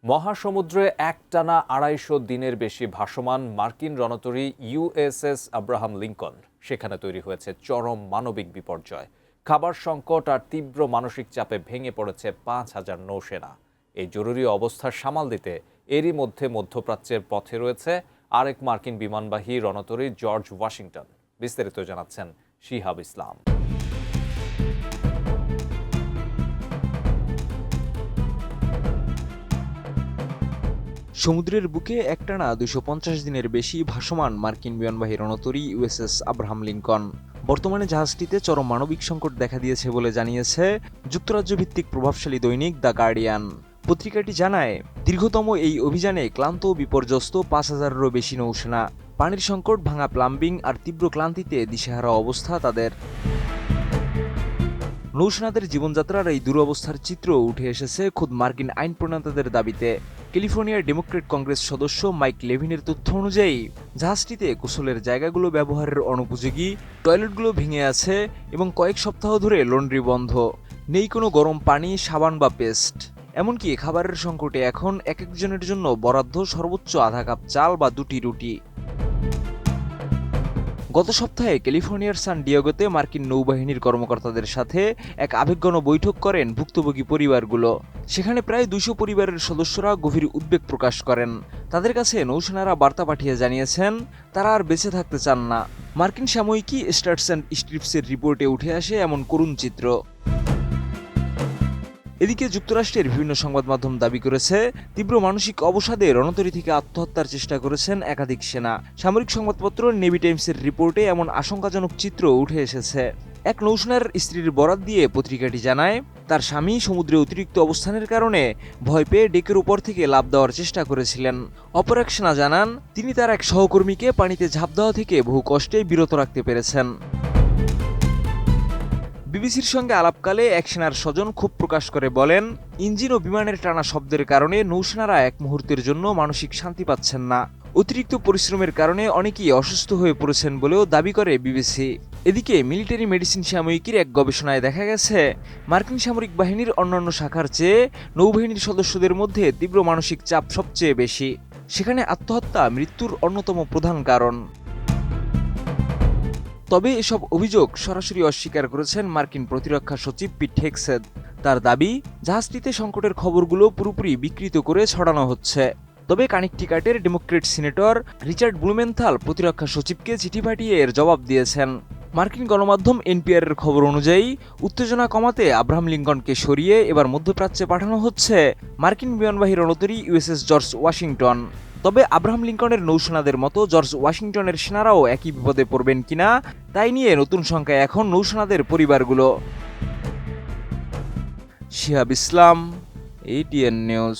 মহাসমুদ্রে একটানা ২৫০ দিনের বেশি ভাসমান মার্কিন রণতরী ইউএসএস আব্রাহাম লিঙ্কন সেখানে তৈরি হয়েছে চরম মানবিক বিপর্যয়। খাবার সংকট আর তীব্র মানসিক চাপে ভেঙে পড়েছে ৫,০০০ নৌসেনা। এই জরুরি অবস্থার সামাল দিতে এরই মধ্যে মধ্যপ্রাচ্যের পথে রয়েছে আরেক মার্কিন বিমানবাহী রণতরী জর্জ ওয়াশিংটন। বিস্তারিত জানাচ্ছেন শিহাব ইসলাম। সমুদ্রের বুকে একটানা ২৫০ দিনের বেশি ভাসমান মার্কিন বিমানবাহী রণতরী ইউএসএস আব্রাহাম লিঙ্কন। বর্তমানে জাহাজটিতে চরম মানবিক সংকট দেখা দিয়েছে বলে জানিয়েছে যুক্তরাজ্য ভিত্তিক প্রভাবশালী দৈনিক দ্য গার্ডিয়ান। পত্রিকাটি জানায়, দীর্ঘতম এই অভিযানে ক্লান্ত ও বিপর্যস্ত ৫,০০০-এরও বেশি নৌসেনা। পানির সংকট, ভাঙা প্লাম্বিং আর তীব্র ক্লান্তিতে দিশেহারা অবস্থা তাদের। নৌসেনাদের জীবনযাত্রার এই দুরবস্থার চিত্র উঠে এসেছে খোদ মার্কিন আইন প্রণেতাদের দাবিতে। ক্যালিফোর্নিয়ার ডেমোক্রেট কংগ্রেস সদস্য মাইক লেভিনের তথ্য অনুযায়ী জাহাজটিতে গোসলের জায়গাগুলো ব্যবহারের অনুপযোগী, টয়লেটগুলো ভেঙে আছে এবং কয়েক সপ্তাহ ধরে লন্ড্রি বন্ধ। নেই কোনো গরম পানি, সাবান বা পেস্ট। এমনকি খাবারের সংকটে এখন এক একজনের জন্য বরাদ্দ সর্বোচ্চ আধা কাপ চাল বা ২টি রুটি। গত সপ্তাহে ক্যালিফোর্নিয়ার সান ডিয়েগোতে মার্কিন নৌবাহিনীর কর্মকর্তাদের সাথে এক আবেগঘন বৈঠক করেন ভুক্তভোগী পরিবারগুলো। সেখানে প্রায় ২০০ পরিবারের সদস্যরা গভীর উদ্বেগ প্রকাশ করেন। তাদের কাছে নৌসেনারা বার্তা পাঠিয়ে জানিয়েছেন তারা আর বেঁচে থাকতে চান না। মার্কিন সাময়িকী স্টার্স অ্যান্ড স্ট্রিপসের রিপোর্টে উঠে আসে এমন করুণ চিত্র। এদিকে যুক্তরাষ্ট্রের বিভিন্ন সংবাদ মাধ্যম দাবি করেছে, তীব্র মানসিক অবসাদে রণতরী থেকে আত্মহত্যার চেষ্টা করেছেন একাধিক সেনা। সামরিক সংবাদপত্র নেভি টাইমসের রিপোর্টে এমন আশঙ্কাজনক চিত্র উঠে এসেছে। এক নৌসেনার স্ত্রীর বরাত দিয়ে পত্রিকাটি জানায়, তার স্বামী সমুদ্রে অতিরিক্ত অবস্থানের কারণে ভয় পেয়ে ডেকের উপর থেকে লাফ দেওয়ার চেষ্টা করেছিলেন। অপর এক সেনা জানান, তিনি তার এক সহকর্মীকে পানিতে ঝাঁপ দেওয়া থেকে বহু কষ্টে বিরত রাখতে পেরেছেন। বিবিসির সঙ্গে আলাপকালে এক সেনার স্বজন ক্ষোভ প্রকাশ করে বলেন, ইঞ্জিন ও বিমানের টানা শব্দের কারণে নৌসেনারা এক মুহূর্তের জন্য মানসিক শান্তি পাচ্ছেন না। অতিরিক্ত পরিশ্রমের কারণে অনেকেই অসুস্থ হয়ে পড়েছেন বলেও দাবি করে বিবিসি। এদিকে মিলিটারি মেডিসিন সাময়িকীর এক গবেষণায় দেখা গেছে, মার্কিন সামরিক বাহিনীর অন্যান্য শাখার চেয়ে নৌবাহিনীর সদস্যদের মধ্যে তীব্র মানসিক চাপ সবচেয়ে বেশি। সেখানে আত্মহত্যা মৃত্যুর অন্যতম প্রধান কারণ। তবে এসব অভিযোগ সরাসরি অস্বীকার করেছেন মার্কিন প্রতিরক্ষা সচিব পিট হেগসেথ। তার দাবি, জাহাজটিতে সংকটের খবরগুলো পুরোপুরি বিকৃত করে ছড়ানো হচ্ছে। তবে কানেকটিকাটের ডেমোক্রেট সিনেটর রিচার্ড ব্লুমেনথাল প্রতিরক্ষা সচিবকে চিঠি পাঠিয়ে এর জবাব দিয়েছেন। মার্কিন গণমাধ্যম এনপিআরের খবর অনুযায়ী উত্তেজনা কমাতে আব্রাহাম লিঙ্কনকে সরিয়ে এবার মধ্যপ্রাচ্যে পাঠানো হচ্ছে মার্কিন বিমানবাহী রণতরী ইউএসএস জর্জ ওয়াশিংটন। তবে আব্রাহাম লিঙ্কনের নৌসেনাদের মতো জর্জ ওয়াশিংটনের সেনারাও একই বিপদে পড়বেন কিনা তাই নিয়ে নতুন সংখ্যায় এখন নৌসেনাদের পরিবারগুলো। শিহাব ইসলাম, ATN নিউজ।